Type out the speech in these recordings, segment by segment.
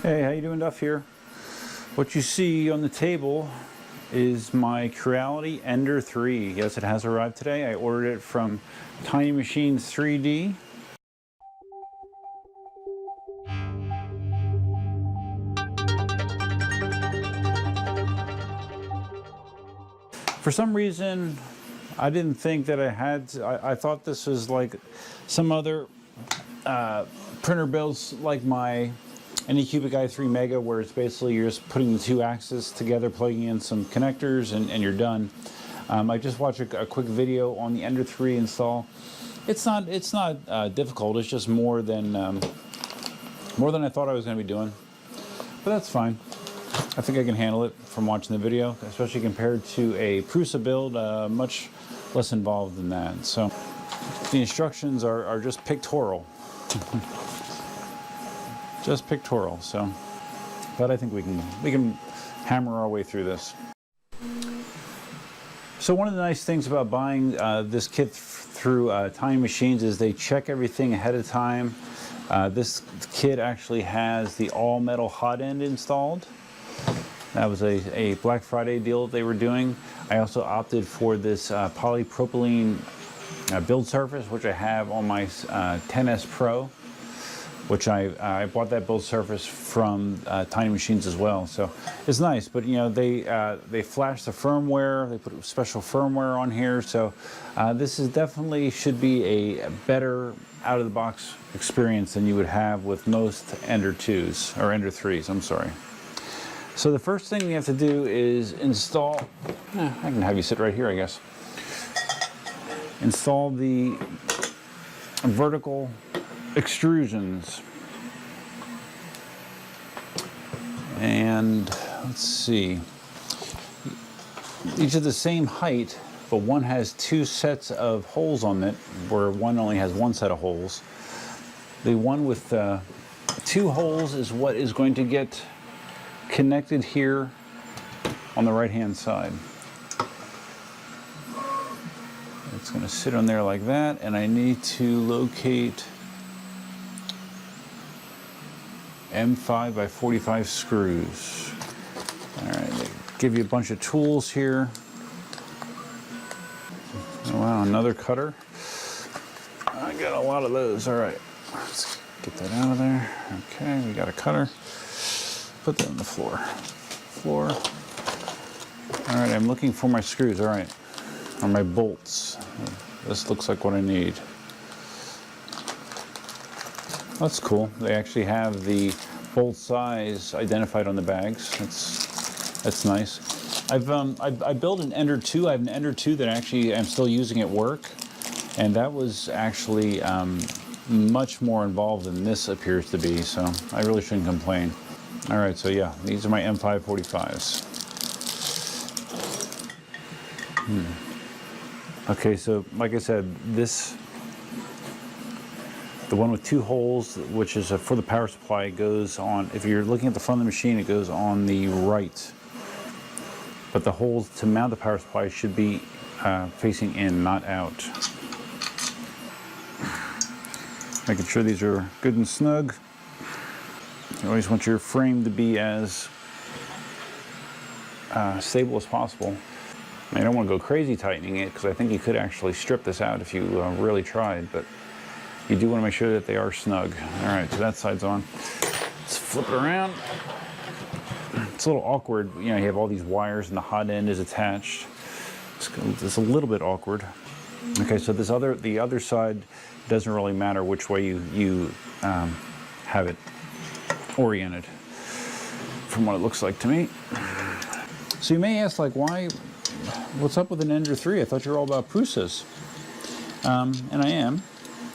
Hey, how you doing, Duff here? What you see on the table is my Creality Ender 3. Yes, it has arrived today. I ordered it from Tiny Machines 3D. For some reason, I didn't think that I had to, I thought this was like some other printer builds like my Anycubic i3 Mega, where it's basically you're just putting the two axes together, plugging in some connectors, and you're done. I just watched a quick video on the Ender 3 install. It's not difficult. It's just more than I thought I was going to be doing, but that's fine. I think I can handle it from watching the video, especially compared to a Prusa build, much less involved than that. So the instructions are just pictorial. Just pictorial, so, but I think we can hammer our way through this. So one of the nice things about buying this kit through Tiny Machines is they check everything ahead of time. This kit actually has the all metal hot end installed. That was a Black Friday deal that they were doing. I also opted for this polypropylene build surface, which I have on my 10S Pro, which I bought that build surface from Tiny Machines as well. So it's nice, but you know, they flash the firmware, they put special firmware on here. So this is definitely should be a better out of the box experience than you would have with most Ender 2s, or Ender 3s, I'm sorry. So the first thing you have to do is install, I can have you sit right here, I guess. Install the vertical extrusions. And let's see, each of the same height, but one has two sets of holes on it, where one only has one set of holes. The one with two holes is what is going to get connected here on the right hand side. It's going to sit on there like that, and I need to locate M5 by 45 screws. All right, they give you a bunch of tools here. Oh, wow, another cutter. I got a lot of those. All right, let's get that out of there. Okay, we got a cutter. Put that on the floor. All right, I'm looking for my screws. All right, or my bolts. This looks like what I need. That's cool. They actually have the bolt size identified on the bags. That's nice. I built an Ender 2. I have an Ender 2 that actually I'm still using at work, and that was actually much more involved than this appears to be. So I really shouldn't complain. All right, so yeah, these are my M5 45s. Okay, so like I said, the one with two holes, which is for the power supply, goes on, if you're looking at the front of the machine, it goes on the right. But the holes to mount the power supply should be facing in, not out. Making sure these are good and snug. You always want your frame to be as stable as possible. I don't want to go crazy tightening it, because I think you could actually strip this out if you really tried, but you do want to make sure that they are snug. All right, so that side's on. Let's flip it around. It's a little awkward, you know, you have all these wires and the hot end is attached. It's a little bit awkward. Okay, so the other side doesn't really matter which way you have it oriented, from what it looks like to me. So you may ask, like, what's up with an Ender 3? I thought you were all about Prusas. And I am.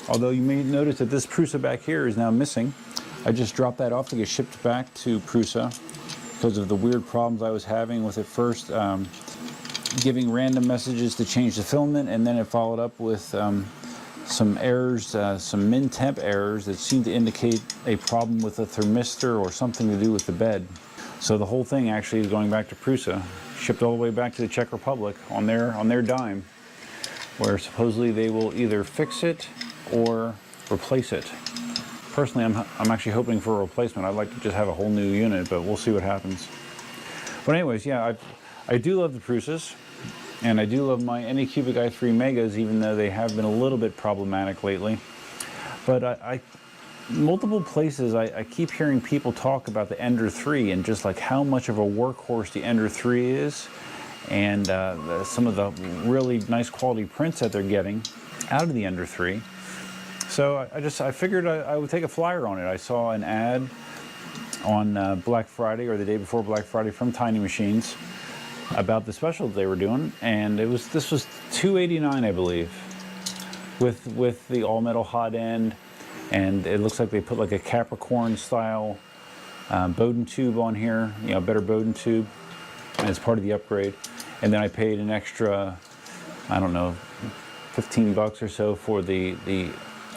Although you may notice that this Prusa back here is now missing. I just dropped that off to get shipped back to Prusa because of the weird problems I was having with it first, giving random messages to change the filament, and then it followed up with some errors, some min temp errors that seemed to indicate a problem with the thermistor or something to do with the bed. So the whole thing actually is going back to Prusa, shipped all the way back to the Czech Republic on their dime, where supposedly they will either fix it or replace it. Personally, I'm actually hoping for a replacement. I'd like to just have a whole new unit, but we'll see what happens. But anyways, yeah, I do love the Prusa's, and I do love my Anycubic i3 Megas, even though they have been a little bit problematic lately. But multiple places I keep hearing people talk about the Ender 3 and just like how much of a workhorse the Ender 3 is, and some of the really nice quality prints that they're getting out of the Ender 3. So I figured I would take a flyer on it. I saw an ad on Black Friday or the day before Black Friday from Tiny Machines about the special that they were doing, and this was $289, I believe, with the all metal hot end, and it looks like they put like a Capricorn style Bowden tube on here, you know, better Bowden tube as part of the upgrade. And then I paid an extra, I don't know, 15 bucks or so for the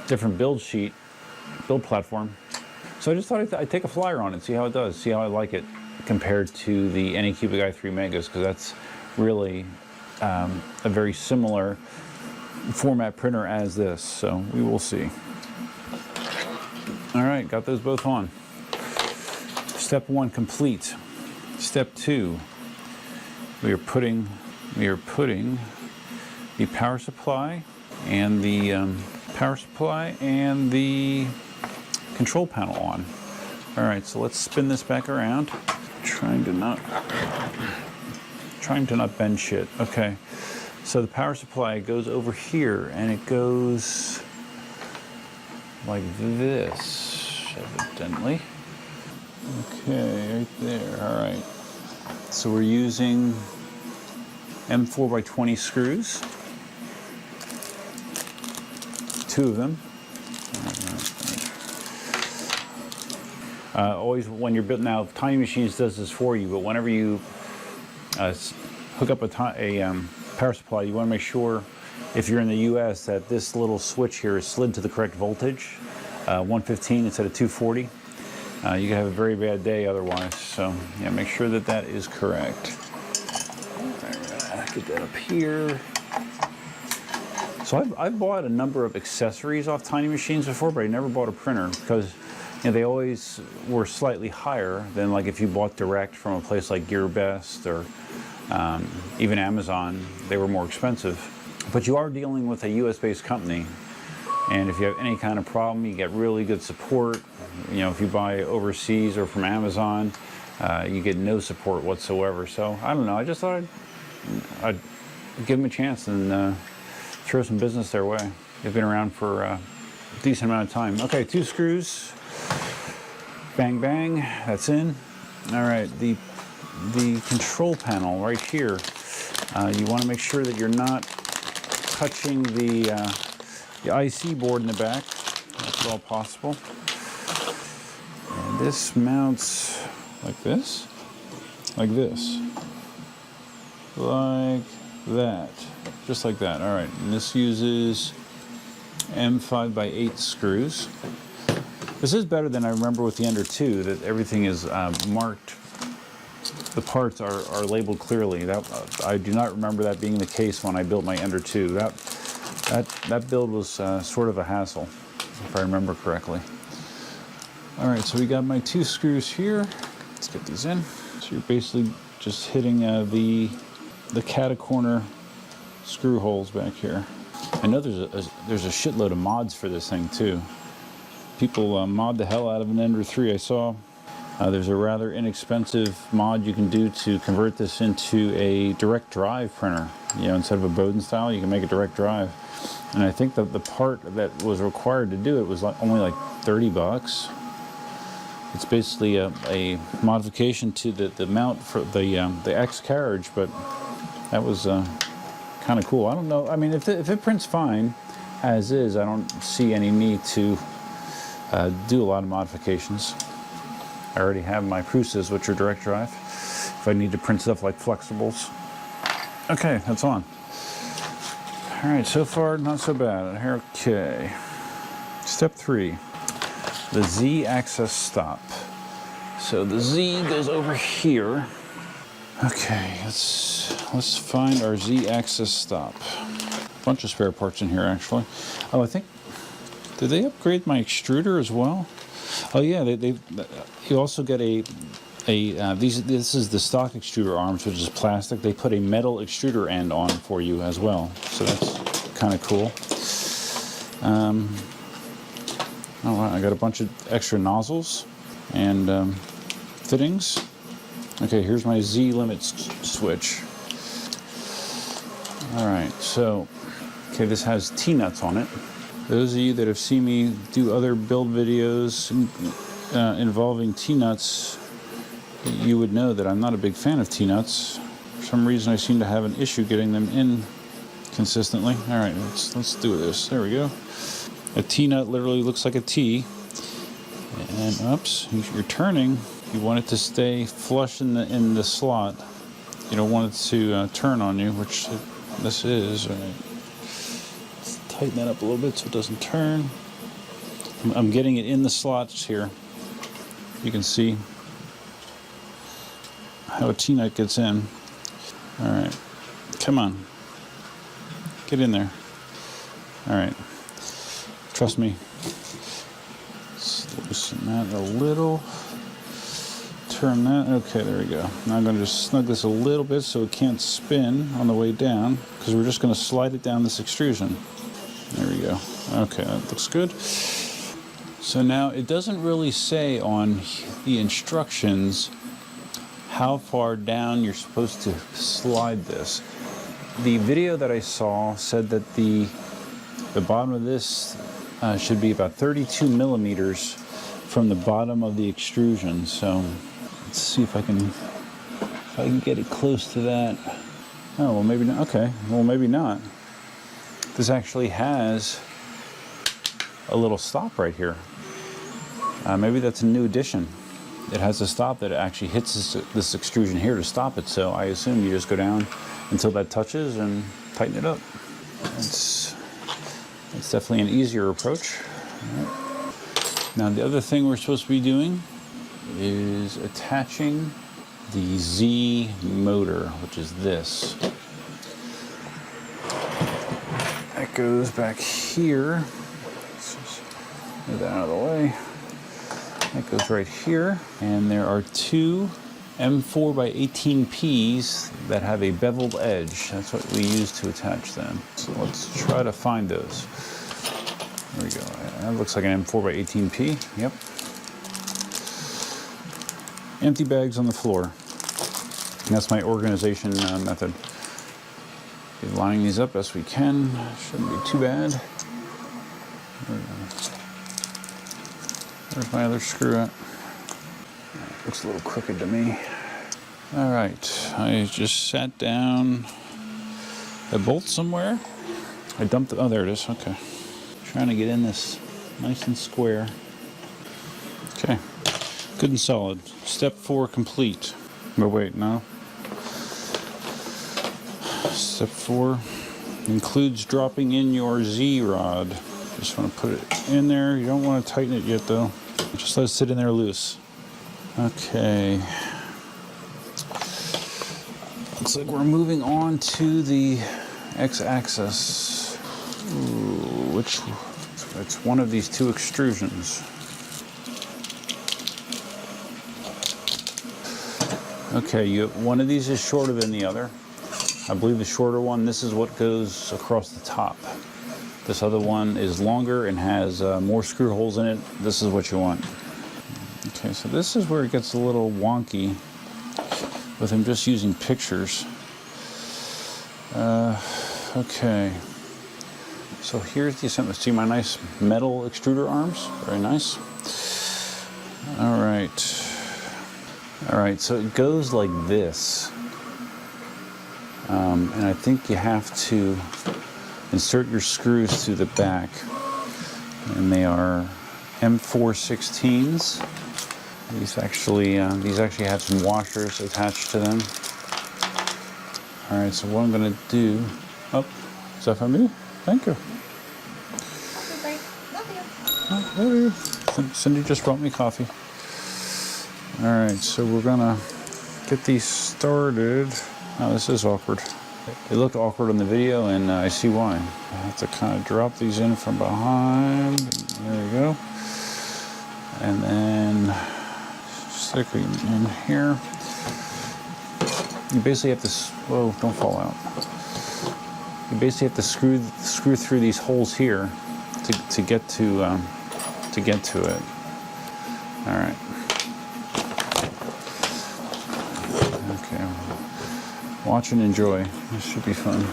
different build platform. So I just thought I'd take a flyer on it, see how it does, see how I like it compared to the Anycubic i3 Megas, because that's really a very similar format printer as this. So we will see. All right, got those both on. Step 1 complete. Step 2, we are putting the power supply and the control panel on. All right, so let's spin this back around. Trying to not bend shit. Okay, so the power supply goes over here, and it goes like this, evidently. Okay, right there. All right. So we're using M4x20 screws. 2 of them. Always when you're building, now Tiny Machines does this for you, but whenever you hook up a power supply, you want to make sure, if you're in the US, that this little switch here is slid to the correct voltage, 115 instead of 240. You can have a very bad day otherwise, so yeah, make sure that that is correct. Get that up here. So I've bought a number of accessories off Tiny Machines before, but I never bought a printer because, you know, they always were slightly higher than like if you bought direct from a place like GearBest or even Amazon. They were more expensive. But you are dealing with a US-based company, and if you have any kind of problem, you get really good support. You know, if you buy overseas or from Amazon, you get no support whatsoever. So I don't know. I just thought I'd give them a chance and throw some business their way. They've been around for a decent amount of time. Okay, 2 screws. Bang, bang. That's in. All right, the control panel right here. You want to make sure that you're not touching the IC board in the back. That's all possible. And this mounts like this, like this, like that, just like that. All right, and this uses M5x8 screws. This is better than I remember with the Ender 2, that everything is marked. The parts are labeled clearly. I do not remember that being the case when I built my Ender 2. That build was sort of a hassle, if I remember correctly. All right, so we got my 2 screws here. Let's get these in. So you're basically just hitting the catacorner screw holes back here. I know there's a shitload of mods for this thing too. People mod the hell out of an Ender 3. I saw there's a rather inexpensive mod you can do to convert this into a direct drive printer. You know, instead of a Bowden style, you can make a direct drive. And I think that the part that was required to do it was only like 30 bucks. It's basically a modification to the mount for the X carriage, but that was kind of cool. I don't know. I mean, if it prints fine as is, I don't see any need to do a lot of modifications. I already have my Prusa's, which are direct drive, if I need to print stuff like flexibles. Okay, that's on. All right, so far not so bad. Okay. Step 3, the Z-axis stop. So the Z goes over here. Okay, let's find our Z-axis stop. Bunch of spare parts in here, actually. Oh, I think Did they upgrade my extruder as well? Oh yeah, you also get this is the stock extruder arms, which is plastic. They put a metal extruder end on for you as well, so that's kind of cool. Oh wow, I got a bunch of extra nozzles and fittings. Okay, here's my Z limit switch. All right, so okay, this has T-nuts on it. Those of you that have seen me do other build videos involving T-nuts, you would know that I'm not a big fan of T-nuts. For some reason, I seem to have an issue getting them in consistently. All right, let's do this. There we go. A T-nut literally looks like a T. And oops, you're turning. You want it to stay flush in the slot. You don't want it to turn on you, which this is. All right. Tighten that up a little bit so it doesn't turn. I'm getting it in the slots here. You can see how a T-nut gets in. All right, come on, get in there. All right, trust me. Let's loosen that a little. Turn that. Okay, there we go. Now I'm going to just snug this a little bit so it can't spin on the way down, because we're just going to slide it down this extrusion. There we go. Okay, that looks good. So now it doesn't really say on the instructions how far down you're supposed to slide this. The video that I saw said that the bottom of this should be about 32 millimeters from the bottom of the extrusion. So let's see if I can get it close to that. Oh, well maybe not. Okay, well maybe not. This actually has a little stop right here. Maybe that's a new addition. It has a stop that actually hits this extrusion here to stop it. So I assume you just go down until that touches and tighten it up. It's definitely an easier approach. All right. Now the other thing we're supposed to be doing is attaching the Z motor, which is this. That goes back here. Let's just move that out of the way. That goes right here. And there are two M4x18Ps that have a beveled edge. That's what we use to attach them. So let's try to find those. There we go. That looks like an M4x18P. Yep. Empty bags on the floor. And that's my organization method. Be lining these up as we can. Shouldn't be too bad. Where's my other screw at? Looks a little crooked to me. All right, I just sat down a bolt somewhere. I dumped it. Oh, there it is. Okay. Trying to get in this nice and square. Okay, good and solid. Step 4 complete. But wait, no. Step 4 includes dropping in your Z rod. Just want to put it in there. You don't want to tighten it yet though. Just let it sit in there loose. Okay. Looks like we're moving on to the X-axis. Which it's one of these two extrusions. Okay, one of these is shorter than the other. I believe the shorter one, this is what goes across the top. This other one is longer and has more screw holes in it. This is what you want. Okay, so this is where it gets a little wonky with him just using pictures. Okay, so here's the assembly. See my nice metal extruder arms? Very nice. All right. All right, so it goes like this. And I think you have to insert your screws through the back. And they are M416s. These actually have some washers attached to them. All right, so what I'm gonna do, oh, is that from you? Thank you. Love you. Cindy just brought me coffee. All right, so we're gonna get these started. Oh, this is awkward. It looked awkward on the video, and I see why. I have to kind of drop these in from behind. There we go. And then stick it in here. You basically have to, whoa, don't fall out. You basically have to screw through these holes here to get to it. All right. Okay. Watch and enjoy. This should be fun.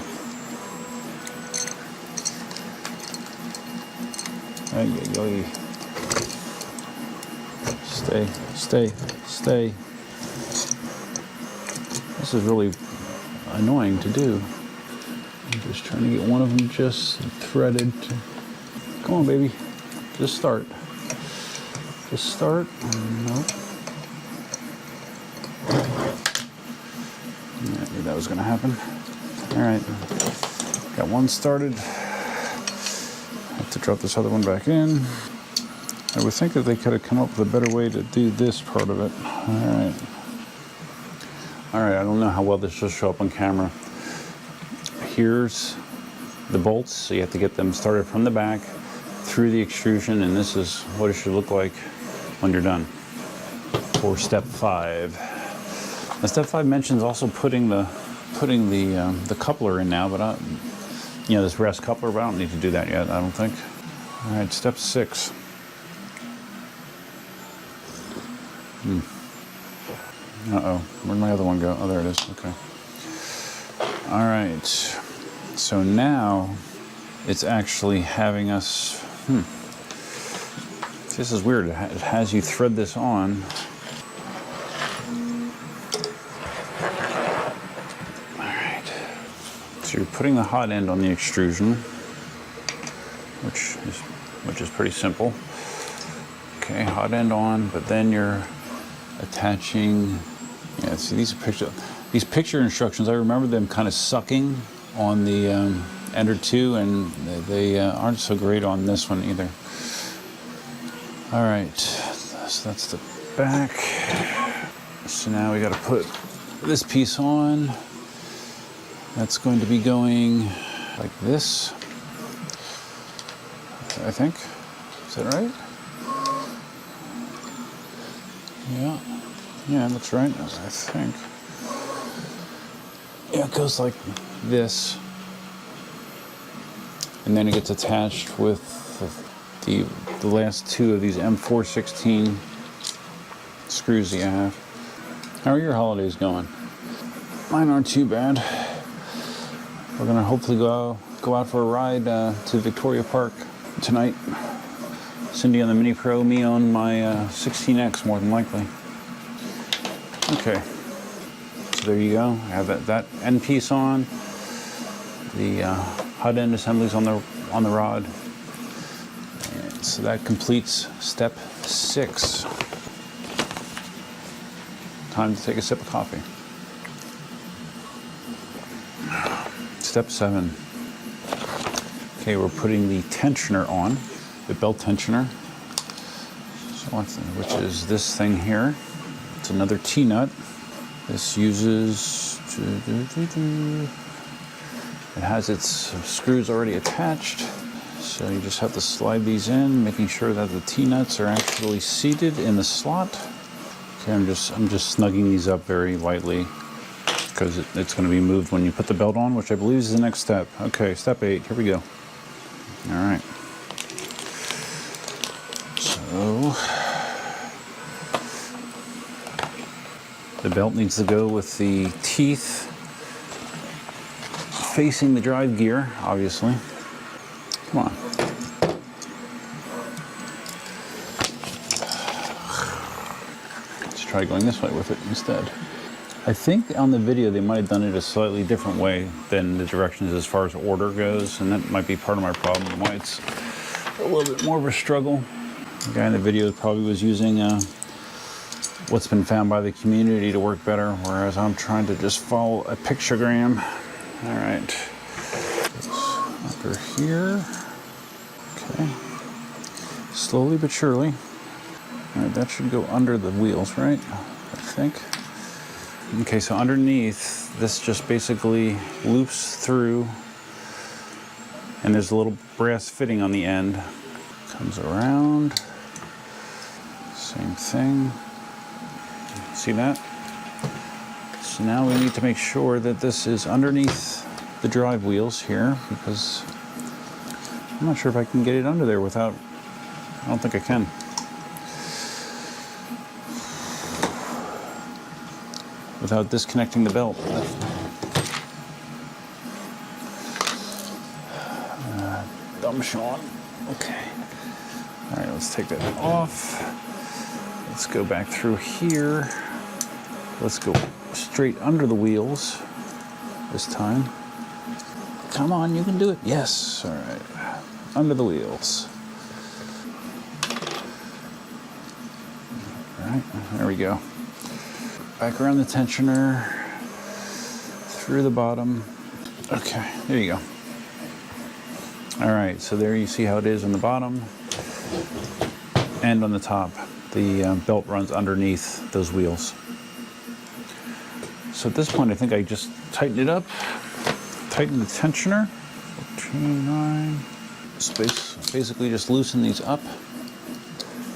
Stay, stay, stay. This is really annoying to do. I'm just trying to get one of them just threaded. Come on, baby. Just start. Just start. Nope. I knew that was going to happen. All right. Got one started. Have to drop this other one back in. I would think that they could have come up with a better way to do this part of it. All right. All right, I don't know how well this will show up on camera. Here's the bolts, so you have to get them started from the back through the extrusion, and this is what it should look like when you're done for step 5. Now, step 5 mentions also putting the coupler in now, but this rest coupler, but I don't need to do that yet, I don't think. All right, step 6. Uh-oh, where'd my other one go? Oh, there it is, okay. All right, so now it's actually having us, This is weird, it has you thread this on. All right, so you're putting the hot end on the extrusion, which is pretty simple. Okay, hot end on, but then you're attaching. Yeah, see these picture instructions. I remember them kind of sucking on the Ender 2, and they aren't so great on this one either. All right, so that's the back. So now we got to put this piece on. That's going to be going like this, I think. Is that right? Yeah, that's right, I think. Yeah, it goes like this. And then it gets attached with the last 2 of these M416 screws that you have. How are your holidays going? Mine aren't too bad. We're gonna hopefully go out for a ride to Victoria Park tonight. Cindy on the Mini Pro, me on my 16X, more than likely. Okay, so there you go. I have that end piece on. The hot end assemblies on the rod. And so that completes step 6. Time to take a sip of coffee. Step 7. Okay, we're putting the tensioner on, the belt tensioner. So which is this thing here. It's another T-nut. This uses, it has its screws already attached. So you just have to slide these in, making sure that the T-nuts are actually seated in the slot. Okay, I'm just snugging these up very lightly because it's going to be moved when you put the belt on, which I believe is the next step. Okay, step 8, here we go. All right. So the belt needs to go with the teeth facing the drive gear, obviously. Come on. Let's try going this way with it instead. I think on the video they might have done it a slightly different way than the directions as far as order goes, and that might be part of my problem, why it's a little bit more of a struggle. The guy in the video probably was using what's been found by the community to work better, whereas I'm trying to just follow a pictogram. All right, under here. Okay, slowly but surely. All right, that should go under the wheels, right? I think. Okay, so underneath, this just basically loops through, and there's a little brass fitting on the end. Comes around, same thing. See that? So now we need to make sure that this is underneath the drive wheels here, because I'm not sure if I can get it under there without, I don't think I can. Without disconnecting the belt. Dumb Sean. Okay. All right, let's take that off. Let's go back through here. Let's go straight under the wheels this time. Come on, you can do it. Yes, all right. Under the wheels. All right, there we go. Back around the tensioner, through the bottom. Okay, there you go. All right, so there you see how it is on the bottom and on the top. The belt runs underneath those wheels. So at this point, I think I just tighten it up, tighten the tensioner. 14.9. Basically just loosen these up,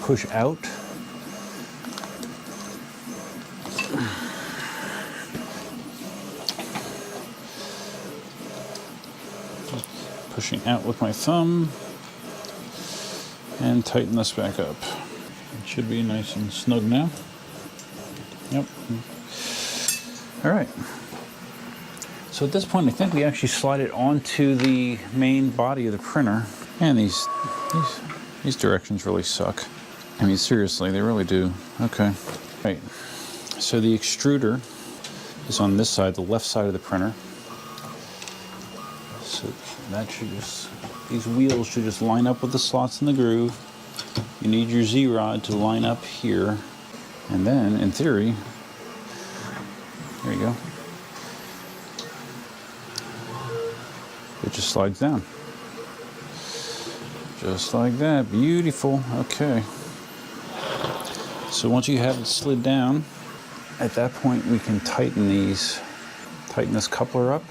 push out. Pushing out with my thumb and tighten this back up. It should be nice and snug now. Yep. All right. So at this point, I think we actually slide it onto the main body of the printer. And these directions really suck. I mean, seriously, they really do. Okay. Right. So the extruder is on this side, the left side of the printer. So that should just, these wheels should just line up with the slots in the groove. You need your Z-rod to line up here. And then, in theory, there you go. It just slides down. Just like that. Beautiful. Okay. So once you have it slid down, at that point we can tighten this coupler up.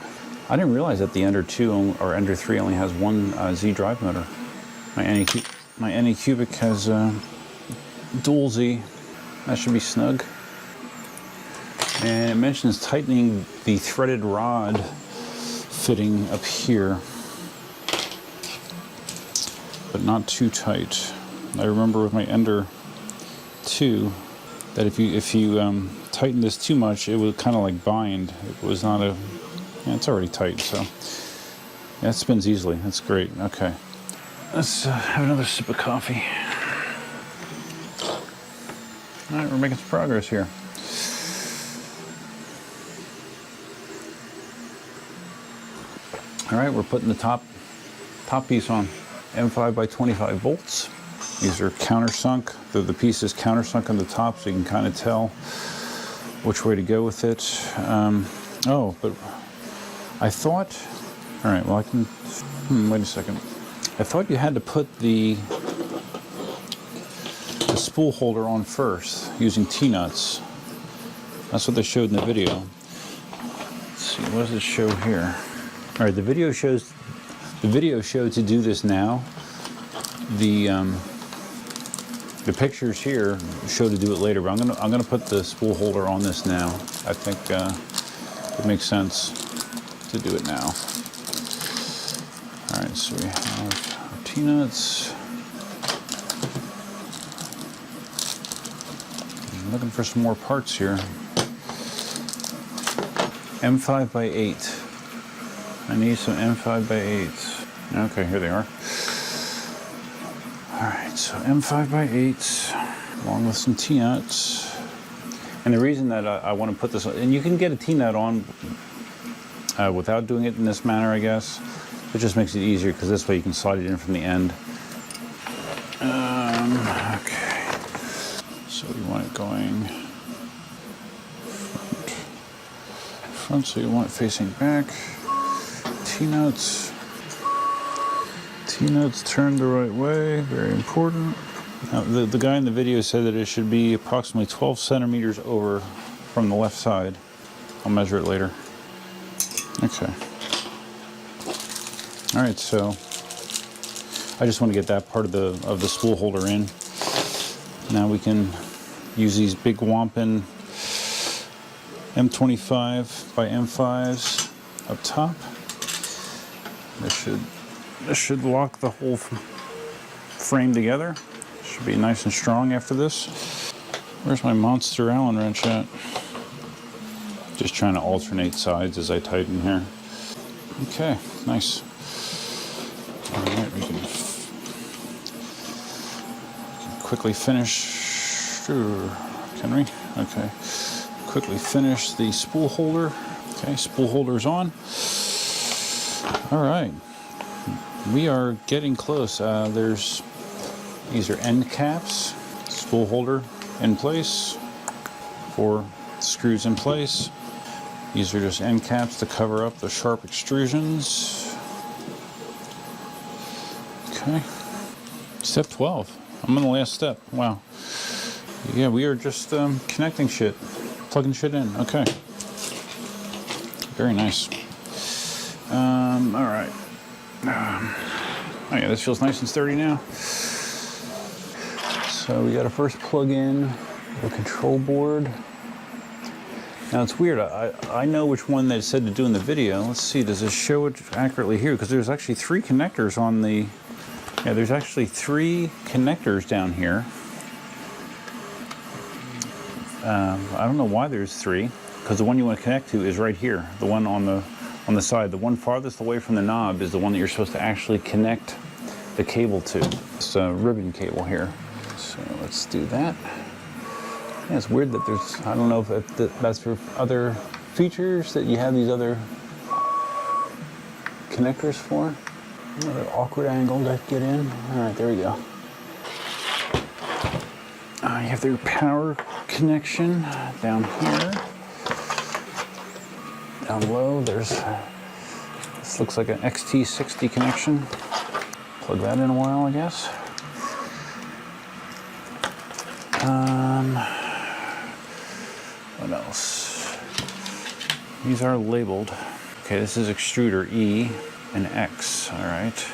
I didn't realize that the Ender 2 or Ender 3 only has one Z drive motor. My Anycubic has dual Z. That should be snug. And it mentions tightening the threaded rod fitting up here, but not too tight. I remember with my Ender 2 that if you tighten this too much, it would kind of like bind. It was not a. Yeah, it's already tight, so yeah, it spins easily. That's great. Okay, let's have another sip of coffee. All right, we're making some progress here. All right, we're putting the top piece on. M5 by 25 volts. These are countersunk. The piece is countersunk on the top, so you can kind of tell which way to go with it. Oh, but I thought, all right, well I can, wait a second. I thought you had to put the spool holder on first using T-nuts. That's what they showed in the video. Let's see, what does it show here? All right, the video showed to do this now. The pictures here show to do it later, but I'm gonna put the spool holder on this now. I think it makes sense to do it now. All right, so we have our T-nuts. I'm looking for some more parts here. M5 by 8. I need some M5 by 8s. Okay, here they are. All right, so M5 by 8s, along with some T-nuts. And the reason that I want to put this on, and you can get a T-nut on without doing it in this manner, I guess. It just makes it easier because this way you can slide it in from the end. Okay, so you want it going front, so you want it facing back. T-nuts. T-nuts turned the right way, very important. Now, the guy in the video said that it should be approximately 12 centimeters over from the left side. I'll measure it later. Okay. All right, so I just want to get that part of the spool holder in. Now we can use these big Wampin M25 by M5s up top. This should lock the whole frame together. Should be nice and strong after this. Where's my monster Allen wrench at? Just trying to alternate sides as I tighten here. Okay, nice. All right, we can quickly finish. Can we? Okay. Quickly finish the spool holder. Okay, spool holder's on. All right. We are getting close. These are end caps. Spool holder in place. 4 screws in place. These are just end caps to cover up the sharp extrusions. Okay. Step 12. I'm on the last step. Wow. Yeah, we are just connecting shit. Plugging shit in. Okay. Very nice. All right. Oh yeah, this feels nice and sturdy now. So we got to first plug in the control board. Now it's weird. I know which one they said to do in the video. Let's see. Does it show it accurately here? Because there's actually 3 connectors on the. Yeah, there's actually 3 connectors down here. I don't know why there's 3, because the one you want to connect to is right here. The one on the side. The one farthest away from the knob is the one that you're supposed to actually connect the cable to. It's a ribbon cable here. So let's do that. Yeah, it's weird that there's, I don't know if that's for other features that you have these other connectors for. Another awkward angle to get in. All right, there we go. You have your power connection down here. Down low, there's, this looks like an XT60 connection. Plug that in a while, I guess. What else? These are labeled. Okay, this is extruder E and X, all right.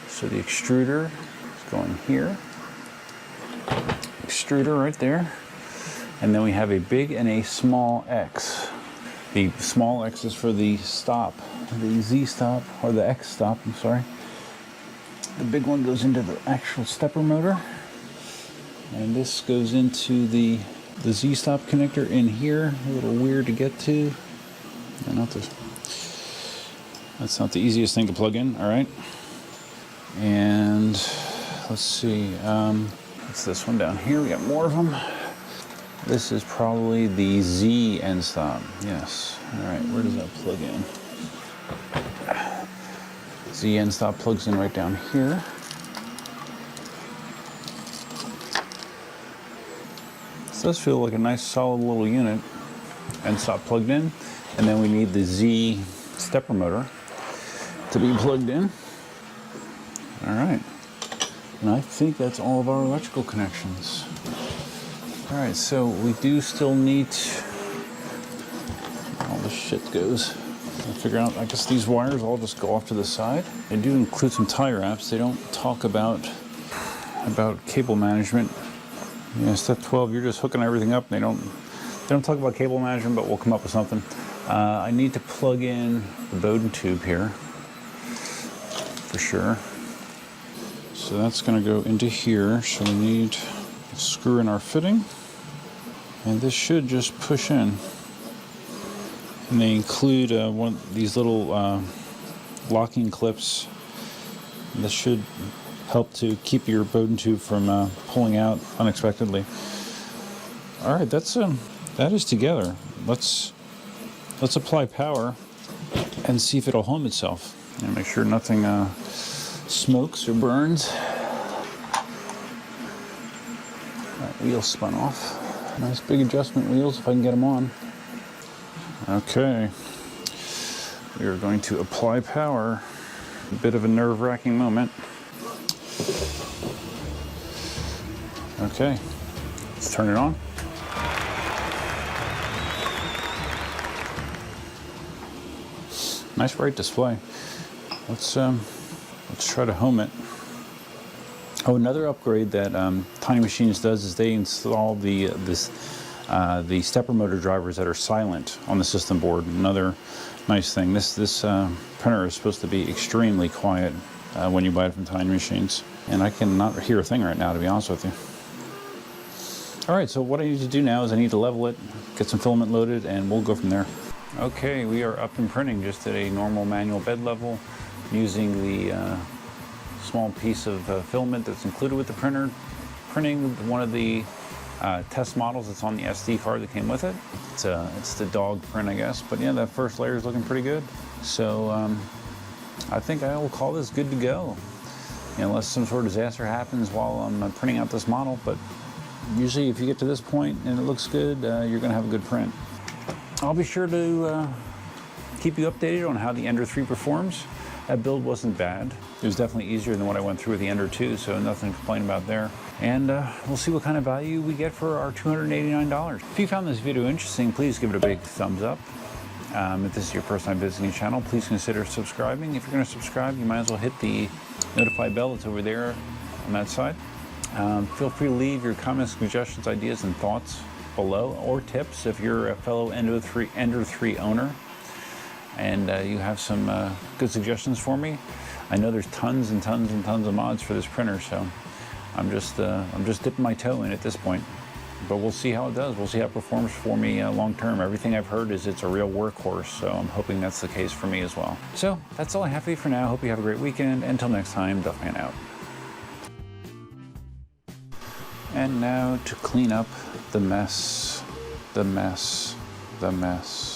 So the extruder is going here. Extruder right there. And then we have a big and a small X. The small X is for the stop, the Z stop, or the X stop, I'm sorry. The big one goes into the actual stepper motor. And this goes into the Z stop connector in here. A little weird to get to. No, that's not the easiest thing to plug in, all right. And let's see, what's this one down here? We got more of them. This is probably the Z end stop. Yes. All right, where does that plug in? Z end stop plugs in right down here. This does feel like a nice solid little unit. End stop plugged in. And then we need the Z stepper motor to be plugged in. All right. And I think that's all of our electrical connections. All right, so we do still need, all this shit goes. I figure out, I guess these wires all just go off to the side. They do include some tie wraps. They don't talk about cable management. You know, step 12, you're just hooking everything up. They don't talk about cable management, but we'll come up with something. I need to plug in the Bowden tube here, for sure. So that's gonna go into here. So we need to screw in our fitting. And this should just push in. And they include one of these little locking clips. This should help to keep your Bowden tube from pulling out unexpectedly. All right, that is together. Let's apply power and see if it'll home itself. And make sure nothing smokes or burns. That wheel spun off. Nice big adjustment wheels if I can get them on. Okay. We are going to apply power. A bit of a nerve-wracking moment. Okay. Let's turn it on. Nice bright display. Let's try to home it. Oh, another upgrade that Tiny Machines does is they install the stepper motor drivers that are silent on the system board. Another nice thing. This printer is supposed to be extremely quiet when you buy it from Tiny Machines, and I cannot hear a thing right now, to be honest with you. All right, so what I need to do now is I need to level it, get some filament loaded, and we'll go from there. Okay, we are up and printing just at a normal manual bed level using the small piece of filament that's included with the printer, printing one of the test models that's on the SD card that came with it. It's the dog print, I guess, but yeah, that first layer is looking pretty good. So I think I will call this good to go, unless some sort of disaster happens while I'm printing out this model. But usually if you get to this point and it looks good, you're gonna have a good print. I'll be sure to keep you updated on how the Ender 3 performs. That build wasn't bad. It was definitely easier than what I went through with the Ender 2, so nothing to complain about there. And we'll see what kind of value we get for our $289. If you found this video interesting, please give it a big thumbs up. If this is your first time visiting the channel, please consider subscribing. If you're going to subscribe, you might as well hit the notify bell. It's over there on that side. Feel free to leave your comments, suggestions, ideas, and thoughts below, or tips if you're a fellow Ender 3 owner and you have some good suggestions for me. I know there's tons and tons and tons of mods for this printer, so I'm just dipping my toe in at this point. But we'll see how it does. We'll see how it performs for me long term. Everything I've heard is it's a real workhorse, so I'm hoping that's the case for me as well. So that's all I have for you for now. Hope you have a great weekend. Until next time, Duffman out. And now to clean up the mess, the mess, the mess.